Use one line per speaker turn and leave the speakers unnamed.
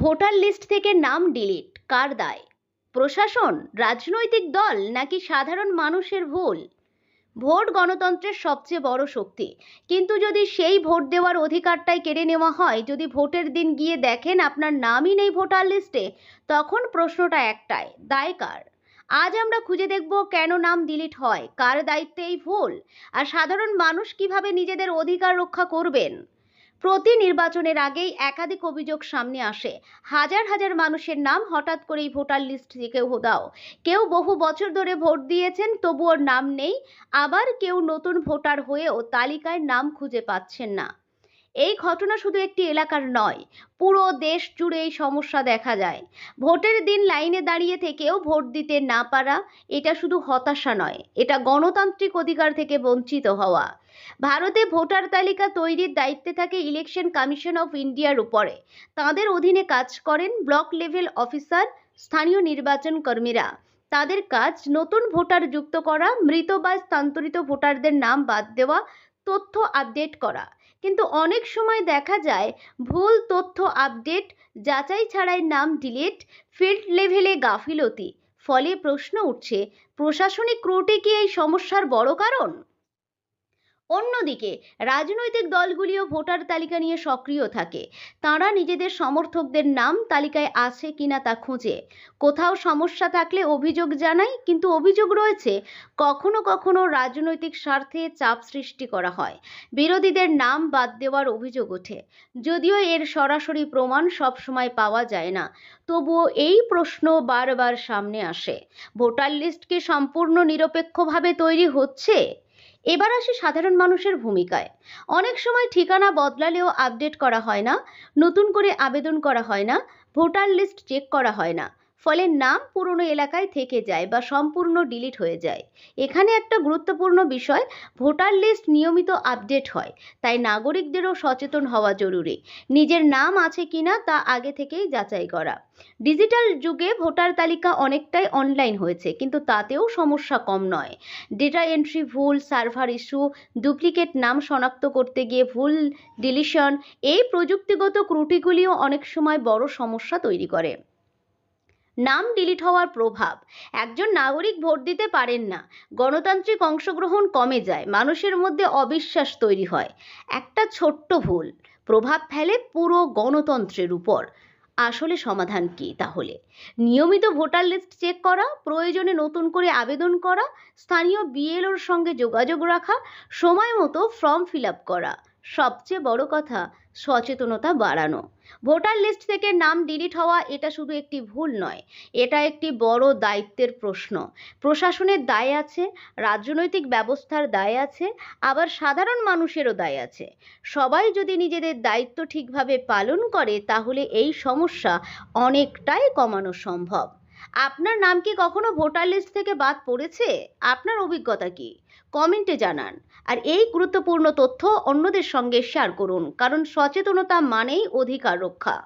Voter list থেকে নাম delete কার দায়? প্রশাসন, রাজনৈতিক দল নাকি সাধারণ মানুষের ভুল? ভোট গণতন্ত্রের সবচেয়ে বড় শক্তি, কিন্তু যদি সেই ভোট দেওয়ার অধিকারটাই কেড়ে নেওয়া হয়, যদি ভোটের দিন গিয়ে দেখেন আপনার নামই নেই ভোটার লিস্টে, তখন প্রশ্নটা একটাই, দায় কার? আজ আমরা খুঁজে দেখব কেন নাম ডিলিট হয়, কার দায়িত্বে এই ভুল, আর সাধারণ মানুষ কিভাবে নিজেদের অধিকার রক্ষা করবেন। প্রতি নির্বাচনের আগেই একাধিক অভিযোগ সামনে আসে। হাজার হাজার মানুষের নাম হঠাৎ করেই ভোটার লিস্ট থেকে উধাও। কেউ বহু বছর ধরে ভোট দিয়েছেন, তবুও নাম নেই। আবার কেউ নতুন ভোটার হয়েও তালিকায় নাম খুঁজে পাচ্ছেন না। এই ঘটনা শুধু একটি এলাকার নয়, পুরো দেশ জুড়ে এই সমস্যা দেখা যায়। ভোটের দিন লাইনে দাঁড়িয়ে থেকেও ভোট দিতে না পারা, এটা শুধু হতাশা নয়, এটা গণতান্ত্রিক অধিকার থেকে বঞ্চিত হওয়া। ভারতে ভোটার তালিকা তৈরির দায়িত্বে থাকে ইলেকশন কমিশন অফ ইন্ডিয়ার উপরে। তাদের অধীনে কাজ করেন ব্লক লেভেল অফিসার, স্থানীয় নির্বাচন কর্মীরা। তাদের কাজ নতুন ভোটার যুক্ত করা, মৃত বা স্থানান্তরিত ভোটারদের নাম বাদ দেওয়া, তথ্য আপডেট করা। কিন্তু অনেক সময় দেখা যায় ভুল তথ্য আপডেট, যাচাই ছাড়াই নাম ডিলিট, ফিল্ড লেভেলে গাফিলতি। ফলে প্রশ্ন উঠছে, প্রশাসনিক ত্রুটি কি এই সমস্যার বড় কারণ? অন্যদিকে রাজনৈতিক দলগুলিও ভোটার তালিকা নিয়ে সক্রিয় থাকে। তারা নিজেদের সমর্থকদের নাম তালিকায় আছে কিনা তা খোঁজে। কোথাও সমস্যা থাকলে অভিযোগ জানায়, কিন্তু অভিযোগ রয়েছে কখনো কখনো রাজনৈতিক স্বার্থে চাপ সৃষ্টি করা হয়, বিরোধীদের নাম বাদ দেওয়ার অভিযোগ ওঠে। যদিও এর সরাসরি প্রমাণ সবসময় পাওয়া যায় না, তবুও এই প্রশ্ন বারবার সামনে আসে, ভোটার লিস্ট কি সম্পূর্ণ নিরপেক্ষভাবে তৈরি হচ্ছে? এবার আসি সাধারণ মানুষের ভূমিকায়। অনেক সময় ঠিকানা বদলালেও আপডেট করা হয় না, নতুন করে আবেদন করা হয় না, ভোটার লিস্ট চেক করা হয় না। ফলে নাম পুরনো এলাকায় থেকে যায় বা সম্পূর্ণ ডিলিট হয়ে যায়। এখানে একটা গুরুত্বপূর্ণ বিষয়, ভোটার লিস্ট নিয়মিত আপডেট হয়, তাই নাগরিকদেরও সচেতন হওয়া জরুরি। নিজের নাম আছে কিনা তা আগে থেকেই যাচাই করা। ডিজিটাল যুগে ভোটার তালিকা অনেকটাই অনলাইন হয়েছে, কিন্তু তাতেও সমস্যা কম নয়। ডেটা এন্ট্রি ভুল, সার্ভার ইস্যু, ডুপ্লিকেট নাম শনাক্ত করতে গিয়ে ভুল ডিলিশন, এই প্রযুক্তিগত ত্রুটিগুলিও অনেক সময় বড় সমস্যা তৈরি করে। নাম ডিলিট হওয়ার প্রভাব, একজন নাগরিক ভোট দিতে পারেন না, গণতান্ত্রিক অংশগ্রহণ কমে যায়, মানুষের মধ্যে অবিশ্বাস তৈরি হয়। একটা ছোট্ট ভুল প্রভাব ফেলে পুরো গণতন্ত্রের উপর। আসলে সমাধান কি তাহলে? নিয়মিত ভোটার লিস্ট চেক করা, প্রয়োজনে নতুন করে আবেদন করা, স্থানীয় বিএলওর সঙ্গে যোগাযোগ রাখা, সময় মতো ফর্ম ফিল আপ করা। সবচেয়ে বড় কথা, সচেতনতা বাড়ানো। ভোটার লিস্ট থেকে নাম ডিলিট হওয়া এটা শুধু একটি ভুল নয়, এটা একটি বড় দায়িত্বের প্রশ্ন। প্রশাসনের দায় আছে, রাজনৈতিক ব্যবস্থার দায় আছে, আবার সাধারণ মানুষেরও দায় আছে। সবাই যদি নিজেদের দায়িত্ব ঠিকভাবে পালন করে, তাহলে এই সমস্যা অনেকটাই কমানো সম্ভব। আপনার নাম কি কখনো ভোটার লিস্ট থেকে বাদ পড়েছে? আপনার অভিজ্ঞতা কি? কমেন্টে জানান। আর এই গুরুত্বপূর্ণ তথ্য অন্যদের সঙ্গে শেয়ার করুন, কারণ সচেতনতা মানেই অধিকার রক্ষা।